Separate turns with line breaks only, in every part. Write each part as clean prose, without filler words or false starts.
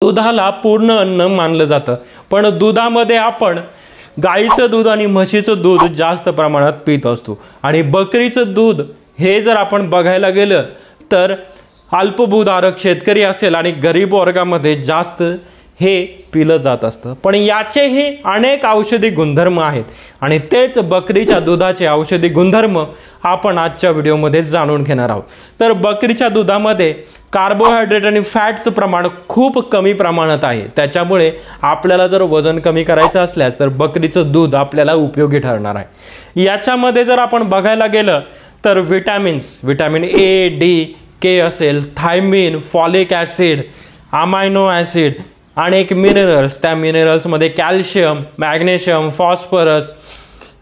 दुधाला पूर्ण अन्न मानलं जातं, पण दुधामध्ये आपण गाईचं दूध आणि म्हशीचं दूध जास्त प्रमाणात पीत असतो। आणि बकरीचं दूध हे जर आपण बघायला गेलं तर अल्पभूधारक शेतकरी असेल आणि गरीब वर्गामध्ये जास्त हे पिलं जात असतं। पण याचेही अनेक औषधी गुणधर्म आहेत आणि तेच बकरीच्या दुधाचे औषधी गुणधर्म आपण आजच्या व्हिडिओमध्ये जाणून घेणार आहोत। तर बकरीच्या दुधामध्ये कार्बोहायड्रेट आणि फॅटचं प्रमाण खूप कमी प्रमाणात आहे, त्याच्यामुळे आपल्याला जर वजन कमी करायचं असल्यास तर बकरीचं दूध आपल्याला उपयोगी ठरणार आहे। याच्यामध्ये जर आपण बघायला गेलं तर विटॅमिन ए, डी, के असेल, thiamine, folic acid, amino acid, अनेक मिनरल्स, त्या मिनरल्समध्ये calcium, magnesium, phosphorus,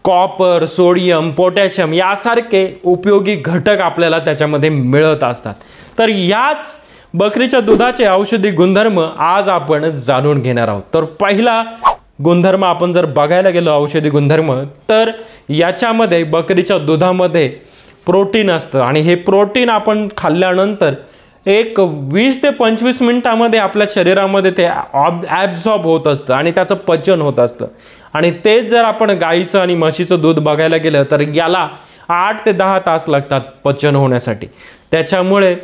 copper, sodium, potassium यासारखे उपयोगी घटक आपल्याला त्याच्यामध्ये मिळत असतात। तर याच बकरीच्या दुधाचे औषधी गुणधर्म आज आपण जाणून घेणार आहोत। तर पहिला गुणधर्म आपण जर बघायला गेलो औषधी गुणधर्म, तर याच्यामध्ये बकरीच्या दुधामध्ये प्रोटीन असतं आणि हे प्रोटीन आपण खाल्ल्यानंतर एक 20 ते 25 मिनिटांमध्ये आपल्या शरीरामध्ये ते ॲब्झॉर्ब होत असतं आणि त्याचं पचन होत असतं। आणि तेच जर आपण गाईचं आणि म्हशीचं दूध बघायला गेलं तर याला 8 ते 10 तास लागतात पचन होण्यासाठी। त्याच्यामुळे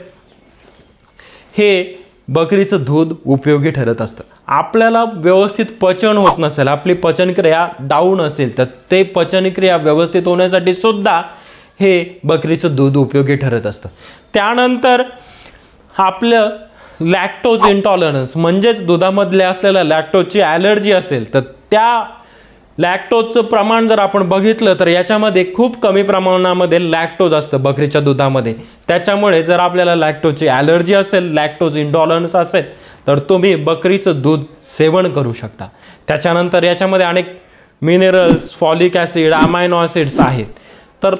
हे बकरीचं दूध उपयोगी ठरत असतं। आपल्याला व्यवस्थित पचन होत नसेल, आपली पचनक्रिया डाऊन असेल, तर ते पचनक्रिया व्यवस्थित होण्यासाठी सुद्धा हे बकरीचं दूध उपयोगी ठरत असतं। त्यानंतर आपलं लॅक्टोज इंटॉलरन्स म्हणजेच दुधामधले असलेल्या लॅक्टोजची ॲलर्जी असेल तर त्या लॅक्टोजचं प्रमाण जर आपण बघितलं तर याच्यामध्ये खूप कमी प्रमाणामध्ये लॅक्टोज असतं बकरीच्या दुधामध्ये। त्याच्यामुळे जर आपल्याला लॅक्टोजची ॲलर्जी असेल, लॅक्टोज इंटॉलरन्स असेल तर तुम्ही बकरीचं दूध सेवन करू शकता। त्याच्यानंतर याच्यामध्ये अनेक minerals, folic acid, amino acids आहेत, तर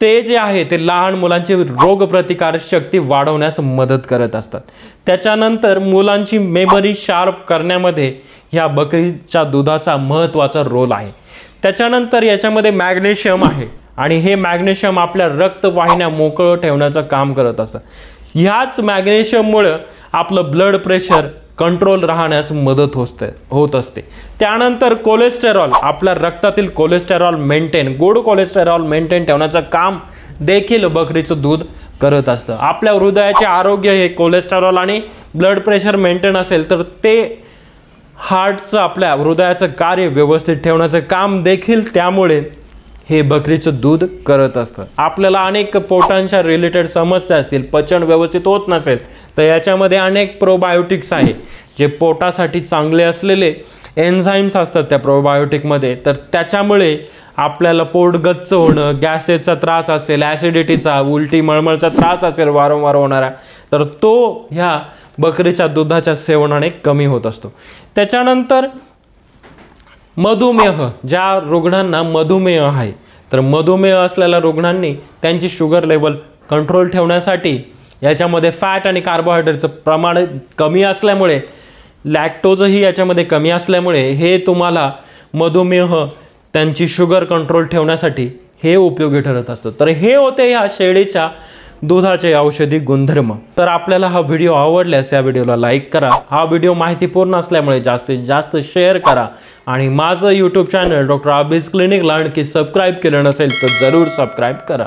ते जे आहे ते लहान मुलांची रोगप्रतिकारक शक्ती वाढवण्यास मदत करत असतात। त्याच्यानंतर मुलांची मेमरी शार्प करण्यामध्ये ह्या बकरीच्या दुधाचा महत्त्वाचा रोल आहे। त्याच्यानंतर याच्यामध्ये मॅग्नेशियम आहे आणि हे मॅग्नेशियम आपल्या रक्तवाहिन्या मोकळं ठेवण्याचं काम करत असतं। ह्याच मॅग्नेशियममुळे आपलं ब्लड प्रेशर कंट्रोल राहण्यास मदत होत असते। त्यानंतर कोलेस्टेरॉल, आपल्या रक्तातील कोलेस्टेरॉल गुड कोलेस्टेरॉल मेंटेन ठेवण्याचं काम देखील बकरीचं दूध करत असतं। आपल्या हृदयाचे आरोग्य हे कोलेस्टेरॉल आणि ब्लड प्रेशर मेंटेन असेल तर ते हार्टचं, आपल्या हृदयाचं कार्य व्यवस्थित ठेवण्याचं काम देखील त्यामुळे हे बकरीचं दूध करत असतं। आपल्याला अनेक पोटांच्या रिलेटेड समस्या असतील, पचन व्यवस्थित होत नसेल तर याच्यामध्ये अनेक प्रोबायोटिक्स आहे जे पोटासाठी चांगले असलेले एन्झाईम्स असतात त्या प्रोबायोटिकमध्ये, तर त्याच्यामुळे आपल्याला पोट गच्च होणं, गॅसेसचा त्रास असेल, ॲसिडिटीचा, उलटी मळमळचा त्रास असेल वारंवार होणारा, तर तो ह्या बकरीच्या दुधाच्या सेवनाने कमी होत असतो। त्याच्यानंतर मधुमेह, ज्या रुग्णांना मधुमेह आहे तर मधुमेह असलेल्या रुग्णांनी त्यांची शुगर लेवल कंट्रोल ठेवण्यासाठी याच्यामध्ये फॅट आणि कार्बोहायड्रेटचं प्रमाण कमी असल्यामुळे, लॅक्टोजही याच्यामध्ये कमी असल्यामुळे हे तुम्हाला मधुमेह, त्यांची शुगर कंट्रोल ठेवण्यासाठी हे उपयोगी ठरत असतं। तर हे होते ह्या शेळीच्या दुधाचे औषधी गुणधर्म। तर आपल्याला हा व्हिडिओ आवडल्यास या व्हिडिओला लाईक करा, हा व्हिडिओ माहितीपूर्ण असल्यामुळे जास्तीत जास्त शेअर करा आणि माझं यूट्यूब चॅनल डॉक्टर अभीज क्लिनिकला आणखी सबस्क्राईब केलं नसेल तर जरूर सबस्क्राईब करा।